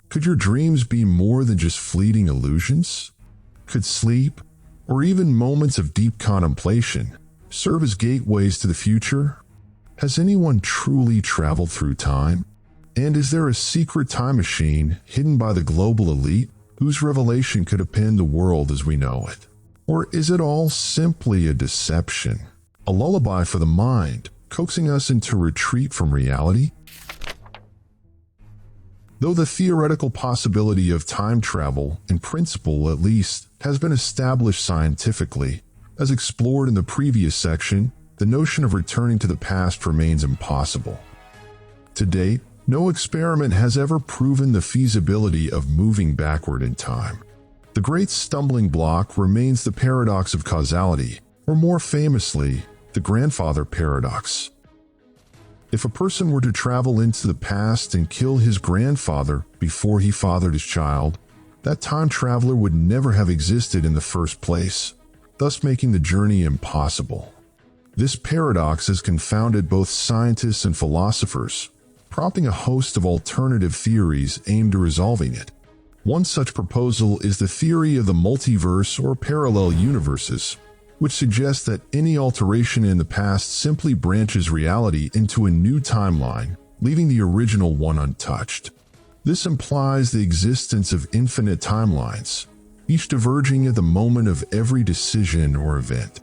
Could your dreams be more than just fleeting illusions? Could sleep, or even moments of deep contemplation, serve as gateways to the future? Has anyone truly traveled through time? And is there a secret time machine hidden by the global elite whose revelation could upend the world as we know it? Or is it all simply a deception, a lullaby for the mind, coaxing us into retreat from reality? Though the theoretical possibility of time travel, in principle at least, has been established scientifically, as explored in the previous section, the notion of returning to the past remains impossible. To date, no experiment has ever proven the feasibility of moving backward in time. The great stumbling block remains the paradox of causality, or more famously, the grandfather paradox. If a person were to travel into the past and kill his grandfather before he fathered his child, that time traveler would never have existed in the first place, thus making the journey impossible. This paradox has confounded both scientists and philosophers, prompting a host of alternative theories aimed at resolving it. One such proposal is the theory of the multiverse or parallel universes, which suggests that any alteration in the past simply branches reality into a new timeline, leaving the original one untouched. This implies the existence of infinite timelines, each diverging at the moment of every decision or event.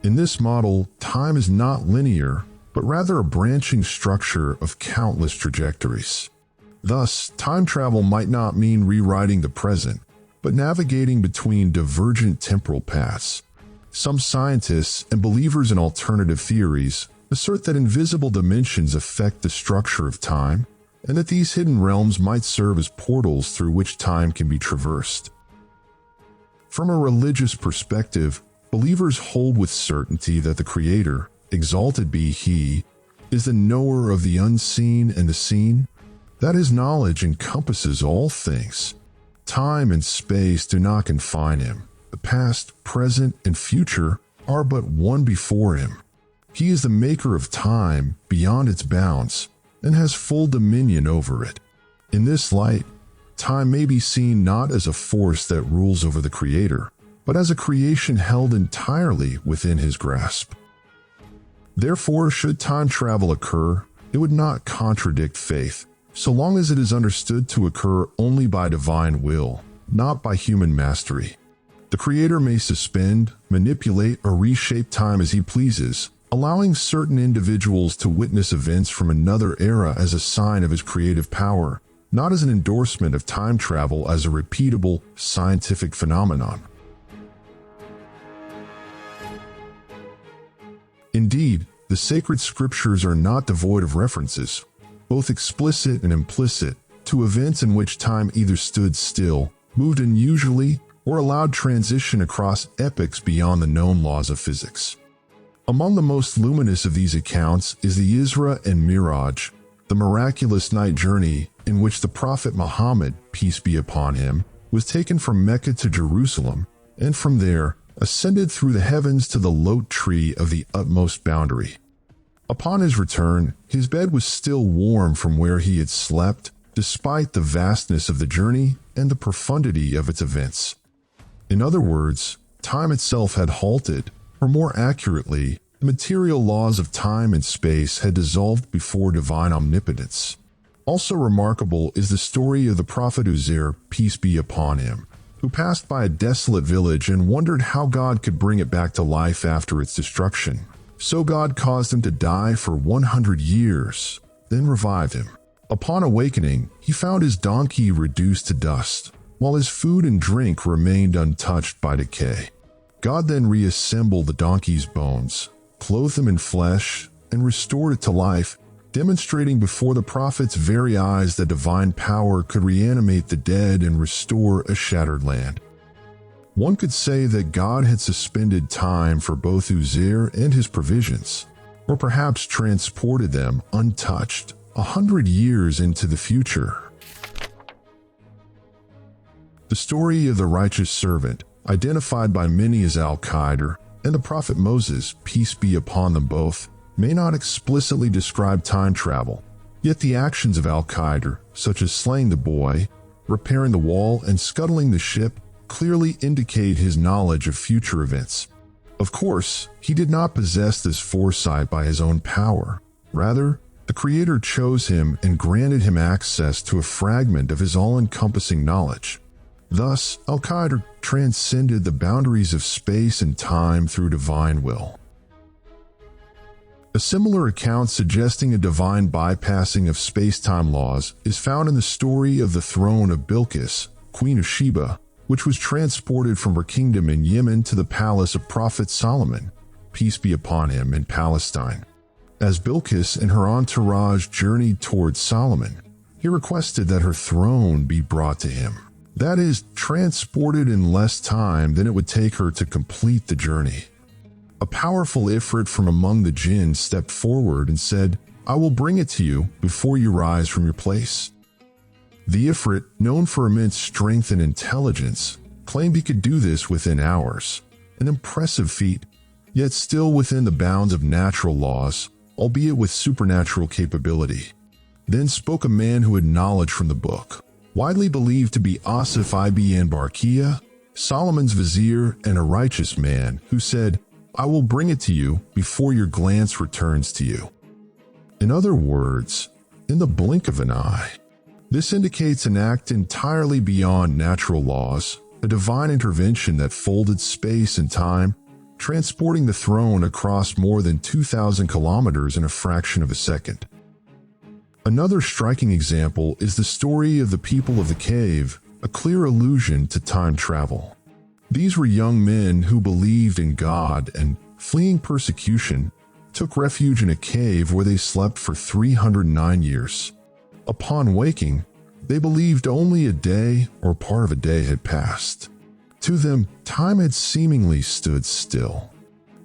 In this model, time is not linear, but rather a branching structure of countless trajectories. Thus, time travel might not mean rewriting the present, but navigating between divergent temporal paths. Some scientists and believers in alternative theories assert that invisible dimensions affect the structure of time, and that these hidden realms might serve as portals through which time can be traversed. From a religious perspective, believers hold with certainty that the Creator, exalted be He, is the knower of the unseen and the seen, that His knowledge encompasses all things. Time and space do not confine Him. The past, present, and future are but one before Him. He is the maker of time beyond its bounds and has full dominion over it. In this light, time may be seen not as a force that rules over the Creator, but as a creation held entirely within His grasp. Therefore, should time travel occur, it would not contradict faith, so long as it is understood to occur only by divine will, not by human mastery. The Creator may suspend, manipulate, or reshape time as He pleases, allowing certain individuals to witness events from another era as a sign of His creative power, not as an endorsement of time travel as a repeatable, scientific phenomenon. Indeed, the sacred scriptures are not devoid of references, both explicit and implicit, to events in which time either stood still, moved unusually, or allowed transition across epochs beyond the known laws of physics. Among the most luminous of these accounts is the Isra and Miraj, the miraculous night journey in which the Prophet Muhammad, peace be upon him, was taken from Mecca to Jerusalem, and from there ascended through the heavens to the lote tree of the utmost boundary. Upon his return, his bed was still warm from where he had slept, despite the vastness of the journey and the profundity of its events. In other words, time itself had halted, or more accurately, the material laws of time and space had dissolved before divine omnipotence. Also remarkable is the story of the Prophet Uzair, peace be upon him, who passed by a desolate village and wondered how God could bring it back to life after its destruction. So God caused him to die for 100 years, then revived him. Upon awakening, he found his donkey reduced to dust, while his food and drink remained untouched by decay. God then reassembled the donkey's bones, clothed them in flesh, and restored it to life, demonstrating before the prophet's very eyes that divine power could reanimate the dead and restore a shattered land. One could say that God had suspended time for both Uzair and his provisions, or perhaps transported them untouched 100 years into the future. The story of the righteous servant, identified by many as Al-Khidr, and the prophet Moses, peace be upon them both, may not explicitly describe time travel, Yet the actions of Al-Khidr, such as slaying the boy, repairing the wall, and scuttling the ship, clearly indicate his knowledge of future events. Of course, he did not possess this foresight by his own power. Rather, the Creator chose him and granted him access to a fragment of his all-encompassing knowledge. Thus, Al-Khidr transcended the boundaries of space and time through divine will. A similar account suggesting a divine bypassing of space-time laws is found in the story of the throne of Bilqis, Queen of Sheba, which was transported from her kingdom in Yemen to the palace of Prophet Solomon, peace be upon him, in Palestine. As Bilqis and her entourage journeyed towards Solomon, he requested that her throne be brought to him. That is, transported in less time than it would take her to complete the journey. A powerful Ifrit from among the jinn stepped forward and said, "I will bring it to you before you rise from your place." The Ifrit, known for immense strength and intelligence, claimed he could do this within hours, an impressive feat, yet still within the bounds of natural laws, albeit with supernatural capability. Then spoke a man who had knowledge from the book, widely believed to be Asif ibn Barkhiya, Solomon's vizier and a righteous man, who said, "I will bring it to you before your glance returns to you." In other words, in the blink of an eye. This indicates an act entirely beyond natural laws, a divine intervention that folded space and time, transporting the throne across more than 2,000 kilometers in a fraction of a second. Another striking example is the story of the people of the cave, a clear allusion to time travel. These were young men who believed in God and, fleeing persecution, took refuge in a cave where they slept for 309 years. Upon waking, they believed only a day or part of a day had passed. To them, time had seemingly stood still.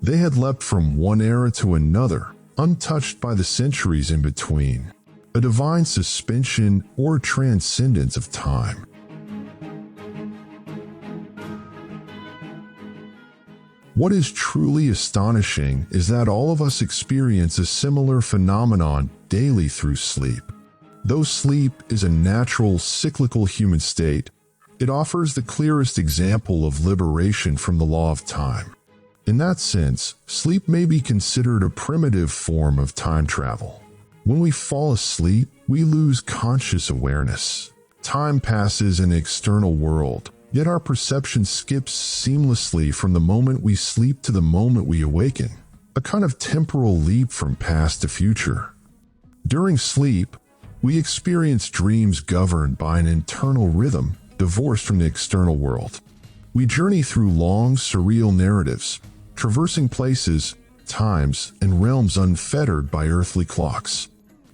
They had leapt from one era to another, untouched by the centuries in between, a divine suspension or transcendence of time. What is truly astonishing is that all of us experience a similar phenomenon daily through sleep. Though sleep is a natural, cyclical human state, it offers the clearest example of liberation from the law of time. In that sense, sleep may be considered a primitive form of time travel. When we fall asleep, we lose conscious awareness. Time passes in the external world, yet our perception skips seamlessly from the moment we sleep to the moment we awaken, a kind of temporal leap from past to future. During sleep, we experience dreams governed by an internal rhythm divorced from the external world. We journey through long, surreal narratives, traversing places, times, and realms unfettered by earthly clocks.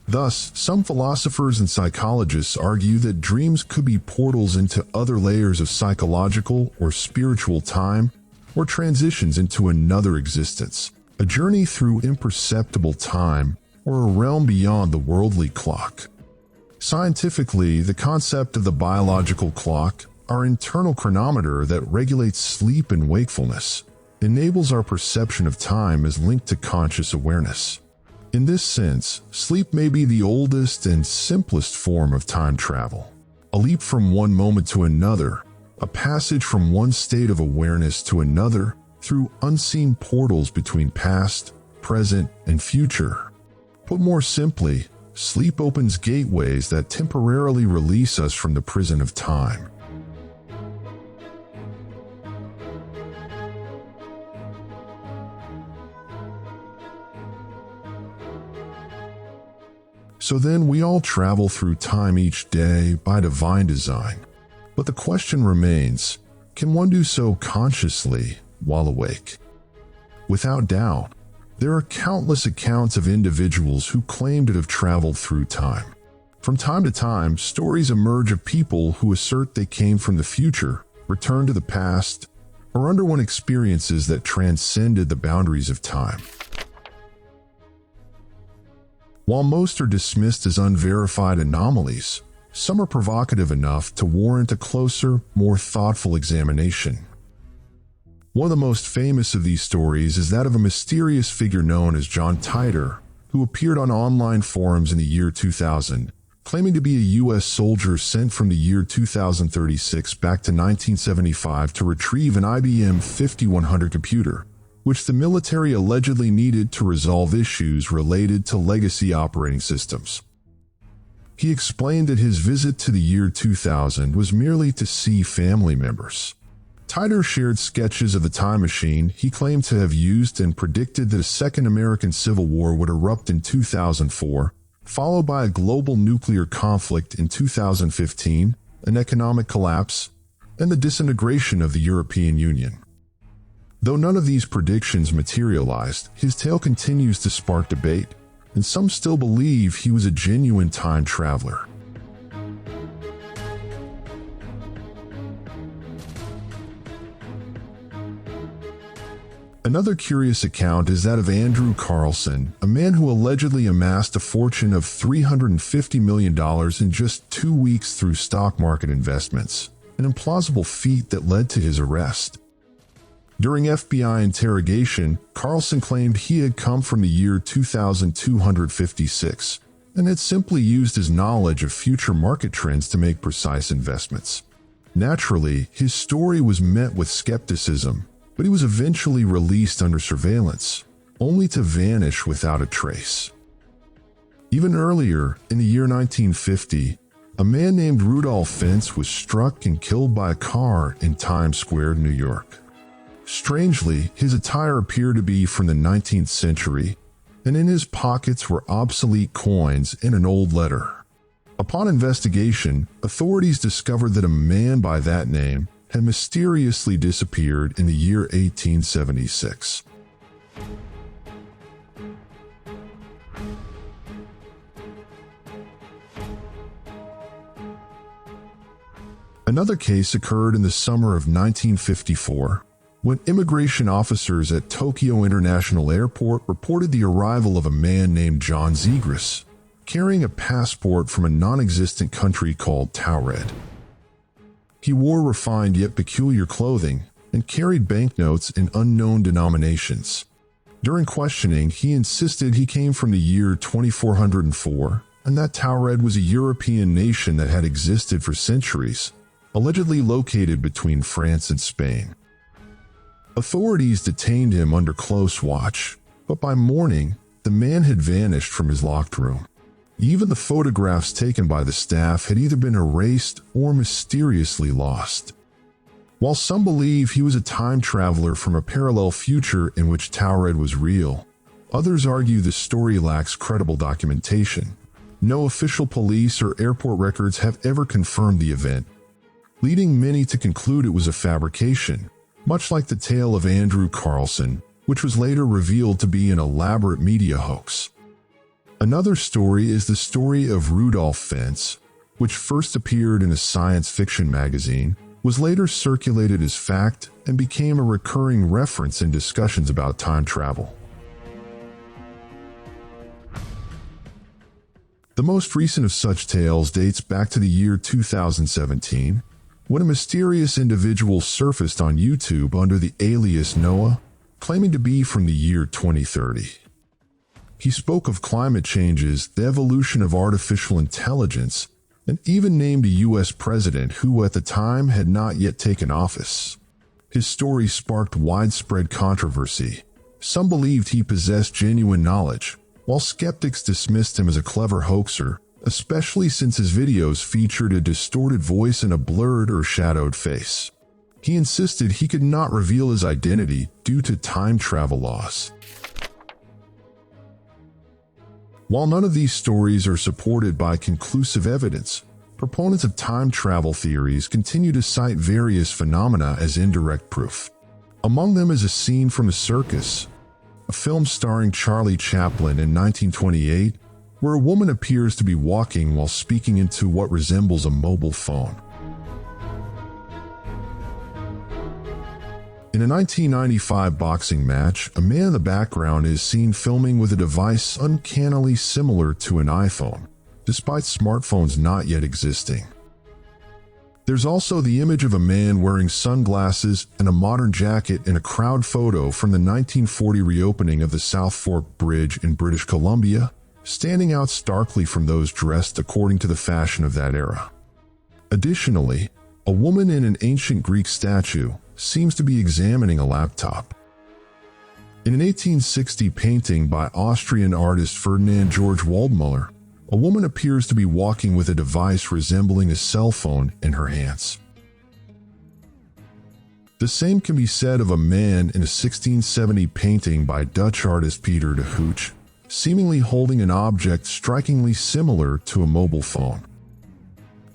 Thus, some philosophers and psychologists argue that dreams could be portals into other layers of psychological or spiritual time, or transitions into another existence, a journey through imperceptible time, or a realm beyond the worldly clock. Scientifically, the concept of the biological clock, our internal chronometer that regulates sleep and wakefulness, enables our perception of time as linked to conscious awareness. In this sense, sleep may be the oldest and simplest form of time travel, a leap from one moment to another, a passage from one state of awareness to another through unseen portals between past, present, and future. Put more simply, sleep opens gateways that temporarily release us from the prison of time. So then we all travel through time each day by divine design. But the question remains, can one do so consciously while awake? Without doubt, there are countless accounts of individuals who claim to have traveled through time. From time to time, stories emerge of people who assert they came from the future, returned to the past, or underwent experiences that transcended the boundaries of time. While most are dismissed as unverified anomalies, some are provocative enough to warrant a closer, more thoughtful examination. One of the most famous of these stories is that of a mysterious figure known as Titor, who appeared on online forums in the year 2000, claiming to be a U.S. soldier sent from the year 2036 back to 1975 to retrieve an IBM 5100 computer, which the military allegedly needed to resolve issues related to legacy operating systems. He explained that his visit to the year 2000 was merely to see family members. Titor shared sketches of the time machine he claimed to have used and predicted that a second American Civil War would erupt in 2004, followed by a global nuclear conflict in 2015, an economic collapse, and the disintegration of the European Union. Though none of these predictions materialized, his tale continues to spark debate, and some still believe he was a genuine time traveler. Another curious account is that of Andrew Carlson, a man who allegedly amassed a fortune of $350 million in just 2 weeks through stock market investments, an implausible feat that led to his arrest. During FBI interrogation, Carlson claimed he had come from the year 2256 and had simply used his knowledge of future market trends to make precise investments. Naturally, his story was met with skepticism, but he was eventually released under surveillance, only to vanish without a trace. Even earlier, in the year 1950, a man named Rudolph Fentz was struck and killed by a car in Times Square, New York. Strangely, his attire appeared to be from the 19th century, and in his pockets were obsolete coins and an old letter. Upon investigation, authorities discovered that a man by that name had mysteriously disappeared in the year 1876. Another case occurred in the summer of 1954, when immigration officers at Tokyo International Airport reported the arrival of a man named John Zegras, carrying a passport from a non-existent country called Taured. He wore refined yet peculiar clothing and carried banknotes in unknown denominations. During questioning, he insisted he came from the year 2404 and that Taured was a European nation that had existed for centuries, allegedly located between France and Spain. Authorities detained him under close watch, but by morning, the man had vanished from his locked room. Even the photographs taken by the staff had either been erased or mysteriously lost. While some believe he was a time traveler from a parallel future in which Taured was real, others argue the story lacks credible documentation. No official police or airport records have ever confirmed the event, leading many to conclude it was a fabrication, much like the tale of Andrew Carlson, which was later revealed to be an elaborate media hoax. Another story is the story of Rudolph Fentz, which first appeared in a science fiction magazine, was later circulated as fact, and became a recurring reference in discussions about time travel. The most recent of such tales dates back to the year 2017, when a mysterious individual surfaced on YouTube under the alias Noah, claiming to be from the year 2030. He spoke of climate changes, the evolution of artificial intelligence, and even named a U.S. president who at the time had not yet taken office. His story sparked widespread controversy. Some believed he possessed genuine knowledge, while skeptics dismissed him as a clever hoaxer, especially since his videos featured a distorted voice and a blurred or shadowed face. He insisted he could not reveal his identity due to time travel laws. While none of these stories are supported by conclusive evidence, proponents of time travel theories continue to cite various phenomena as indirect proof. Among them is a scene from a circus, a film starring Charlie Chaplin in 1928, where a woman appears to be walking while speaking into what resembles a mobile phone. In a 1995 boxing match, a man in the background is seen filming with a device uncannily similar to an iPhone, despite smartphones not yet existing. There's also the image of a man wearing sunglasses and a modern jacket in a crowd photo from the 1940 reopening of the South Fork Bridge in British Columbia, standing out starkly from those dressed according to the fashion of that era. Additionally, a woman in an ancient Greek statue seems to be examining a laptop. In an 1860 painting by Austrian artist Ferdinand Georg Waldmüller, a woman appears to be walking with a device resembling a cell phone in her hands. The same can be said of a man in a 1670 painting by Dutch artist Pieter de Hooch, seemingly holding an object strikingly similar to a mobile phone.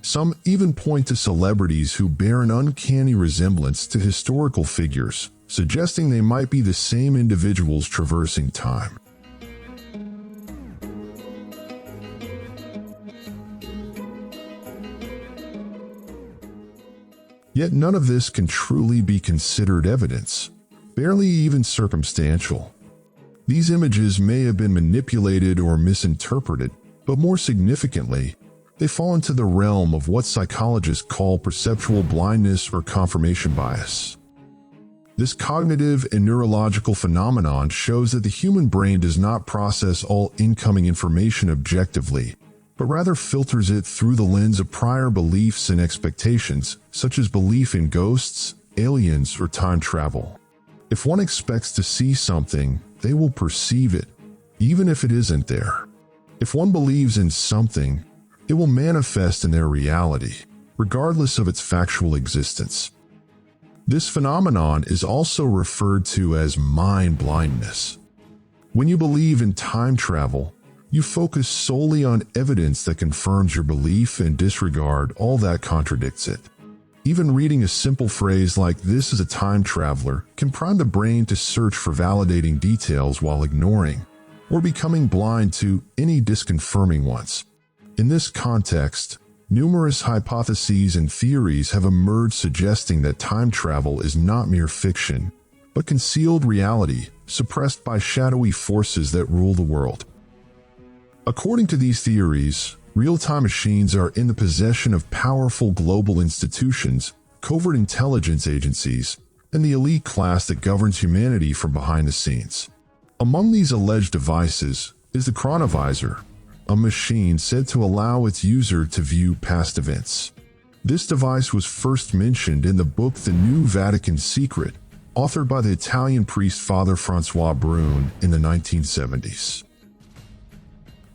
Some even point to celebrities who bear an uncanny resemblance to historical figures, suggesting they might be the same individuals traversing time. Yet none of this can truly be considered evidence, barely even circumstantial. These images may have been manipulated or misinterpreted, but more significantly, they fall into the realm of what psychologists call perceptual blindness or confirmation bias. This cognitive and neurological phenomenon shows that the human brain does not process all incoming information objectively, but rather filters it through the lens of prior beliefs and expectations, such as belief in ghosts, aliens, or time travel. If one expects to see something, they will perceive it, even if it isn't there. If one believes in something, it will manifest in their reality, regardless of its factual existence. This phenomenon is also referred to as mind blindness. When you believe in time travel, you focus solely on evidence that confirms your belief and disregard all that contradicts it. Even reading a simple phrase like "this is a time traveler" can prime the brain to search for validating details while ignoring or becoming blind to any disconfirming ones. In this context, numerous hypotheses and theories have emerged suggesting that time travel is not mere fiction, but concealed reality suppressed by shadowy forces that rule the world. According to these theories, real-time machines are in the possession of powerful global institutions, covert intelligence agencies, and the elite class that governs humanity from behind the scenes. Among these alleged devices is the Chronovisor, a machine said to allow its user to view past events. This device was first mentioned in the book The New Vatican Secret, authored by the Italian priest Father François Brune in the 1970s.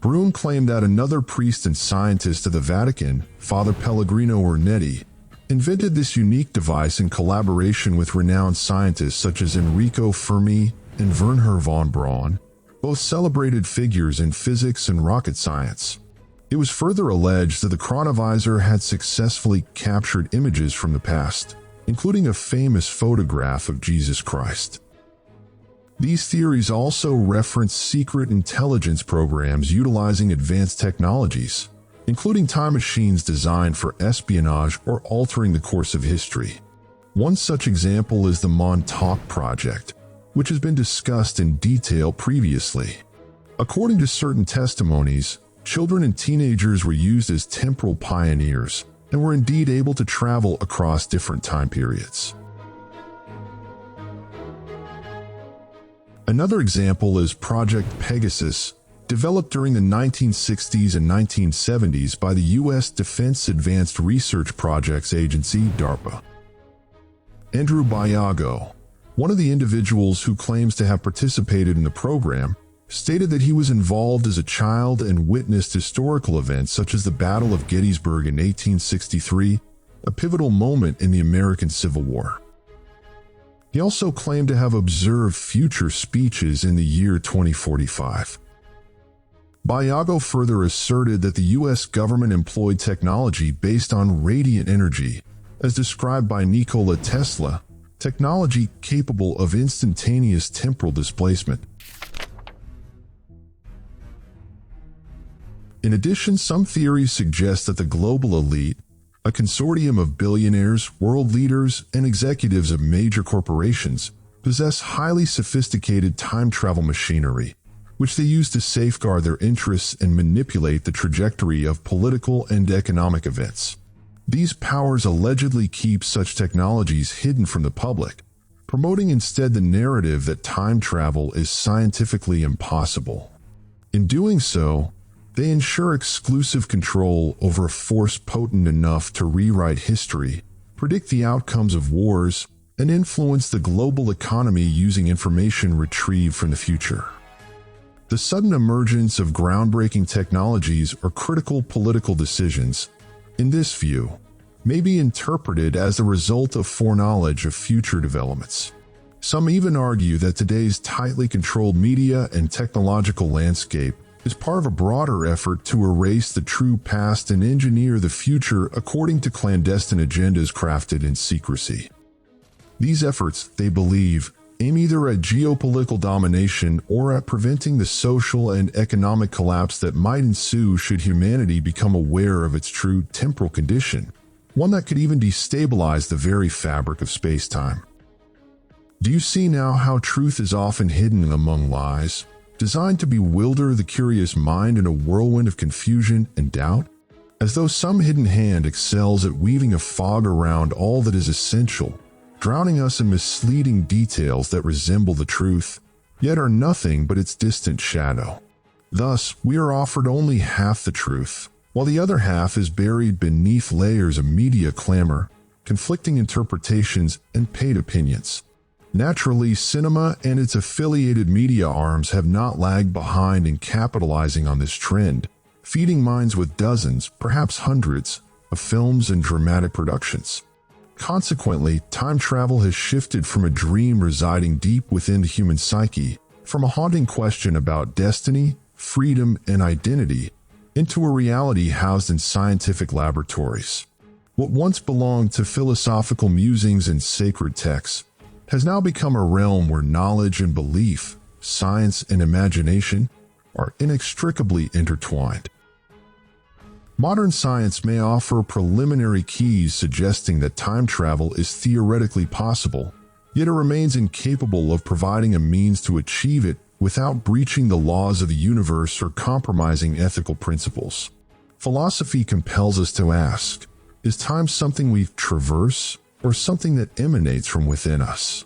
Brune claimed that another priest and scientist of the Vatican, Father Pellegrino Ornetti, invented this unique device in collaboration with renowned scientists such as Enrico Fermi and Wernher von Braun, both celebrated figures in physics and rocket science. It was further alleged that the Chronovisor had successfully captured images from the past, including a famous photograph of Jesus Christ. These theories also reference secret intelligence programs utilizing advanced technologies, including time machines designed for espionage or altering the course of history. One such example is the Montauk Project, which has been discussed in detail previously. According to certain testimonies, children and teenagers were used as temporal pioneers and were indeed able to travel across different time periods. Another example is Project Pegasus, developed during the 1960s and 1970s by the U.S. Defense Advanced Research Projects Agency, DARPA. Andrew Biago, one of the individuals who claims to have participated in the program, stated that he was involved as a child and witnessed historical events such as the Battle of Gettysburg in 1863, a pivotal moment in the American Civil War. He also claimed to have observed future speeches in the year 2045. Biago further asserted that the U.S. government employed technology based on radiant energy, as described by Nikola Tesla, technology capable of instantaneous temporal displacement. In addition, some theories suggest that the global elite, a consortium of billionaires, world leaders, and executives of major corporations, possess highly sophisticated time travel machinery, which they use to safeguard their interests and manipulate the trajectory of political and economic events. These powers allegedly keep such technologies hidden from the public, promoting instead the narrative that time travel is scientifically impossible. In doing so, they ensure exclusive control over a force potent enough to rewrite history, predict the outcomes of wars, and influence the global economy using information retrieved from the future. The sudden emergence of groundbreaking technologies or critical political decisions, in this view, may be interpreted as the result of foreknowledge of future developments. Some even argue that today's tightly controlled media and technological landscape is part of a broader effort to erase the true past and engineer the future according to clandestine agendas crafted in secrecy. These efforts, they believe, aim either at geopolitical domination or at preventing the social and economic collapse that might ensue should humanity become aware of its true temporal condition, one that could even destabilize the very fabric of space-time. Do you see now how truth is often hidden among lies, designed to bewilder the curious mind in a whirlwind of confusion and doubt? As though some hidden hand excels at weaving a fog around all that is essential, drowning us in misleading details that resemble the truth, yet are nothing but its distant shadow. Thus, we are offered only half the truth, while the other half is buried beneath layers of media clamor, conflicting interpretations, and paid opinions. Naturally, cinema and its affiliated media arms have not lagged behind in capitalizing on this trend, feeding minds with dozens, perhaps hundreds, of films and dramatic productions. Consequently, time travel has shifted from a dream residing deep within the human psyche, from a haunting question about destiny, freedom, and identity, into a reality housed in scientific laboratories. What once belonged to philosophical musings and sacred texts has now become a realm where knowledge and belief, science and imagination, are inextricably intertwined. Modern science may offer preliminary keys suggesting that time travel is theoretically possible, yet it remains incapable of providing a means to achieve it without breaching the laws of the universe or compromising ethical principles. Philosophy compels us to ask, is time something we traverse, or something that emanates from within us?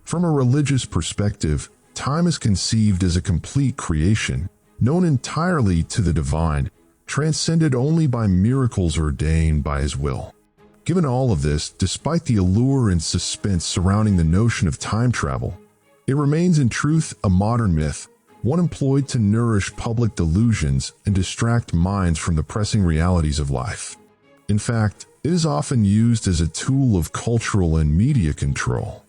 From a religious perspective, time is conceived as a complete creation, known entirely to the divine, transcended only by miracles ordained by His will. Given all of this, despite the allure and suspense surrounding the notion of time travel, it remains in truth a modern myth, one employed to nourish public delusions and distract minds from the pressing realities of life. In fact, it is often used as a tool of cultural and media control.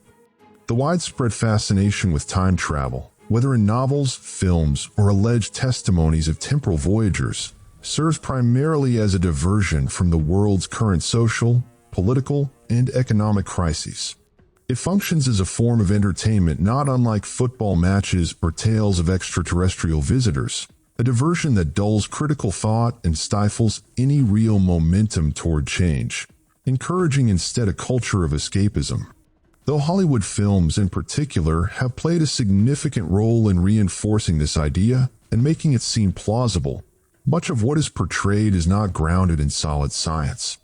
The widespread fascination with time travel, whether in novels, films, or alleged testimonies of temporal voyagers, serves primarily as a diversion from the world's current social, political, and economic crises. It functions as a form of entertainment not unlike football matches or tales of extraterrestrial visitors, a diversion that dulls critical thought and stifles any real momentum toward change, encouraging instead a culture of escapism. Though Hollywood films in particular have played a significant role in reinforcing this idea and making it seem plausible, much of what is portrayed is not grounded in solid science.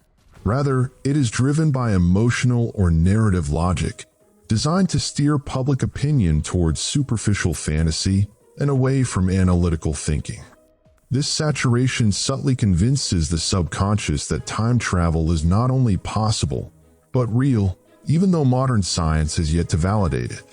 Rather, it is driven by emotional or narrative logic, designed to steer public opinion towards superficial fantasy and away from analytical thinking. This saturation subtly convinces the subconscious that time travel is not only possible, but real, even though modern science has yet to validate it.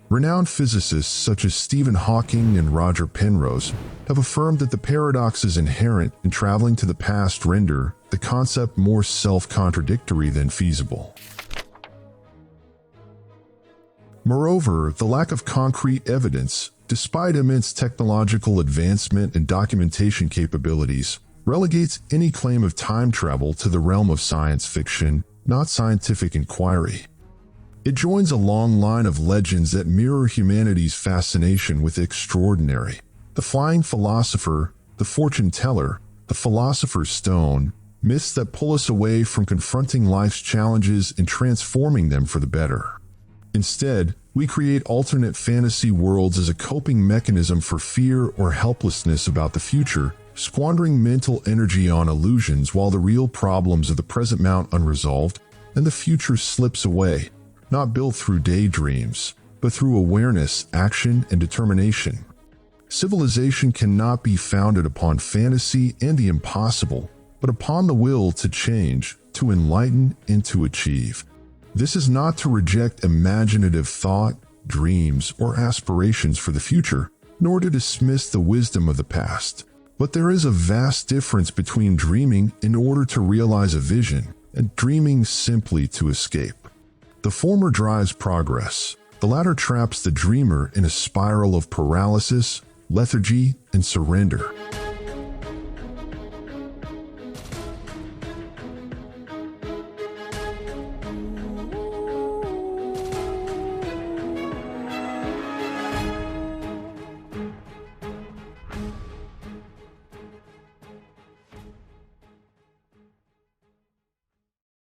Renowned physicists such as Stephen Hawking and Roger Penrose have affirmed that the paradoxes inherent in traveling to the past render the concept more self-contradictory than feasible. Moreover, the lack of concrete evidence, despite immense technological advancement and documentation capabilities, relegates any claim of time travel to the realm of science fiction, not scientific inquiry. It joins a long line of legends that mirror humanity's fascination with the extraordinary. The flying philosopher, the fortune teller, the philosopher's stone, myths that pull us away from confronting life's challenges and transforming them for the better. Instead, we create alternate fantasy worlds as a coping mechanism for fear or helplessness about the future, squandering mental energy on illusions while the real problems of the present mount unresolved, and the future slips away, not built through daydreams, but through awareness, action, and determination. Civilization cannot be founded upon fantasy and the impossible, but upon the will to change, to enlighten, and to achieve. This is not to reject imaginative thought, dreams, or aspirations for the future, nor to dismiss the wisdom of the past. But there is a vast difference between dreaming in order to realize a vision and dreaming simply to escape. The former drives progress. The latter traps the dreamer in a spiral of paralysis, lethargy, and surrender.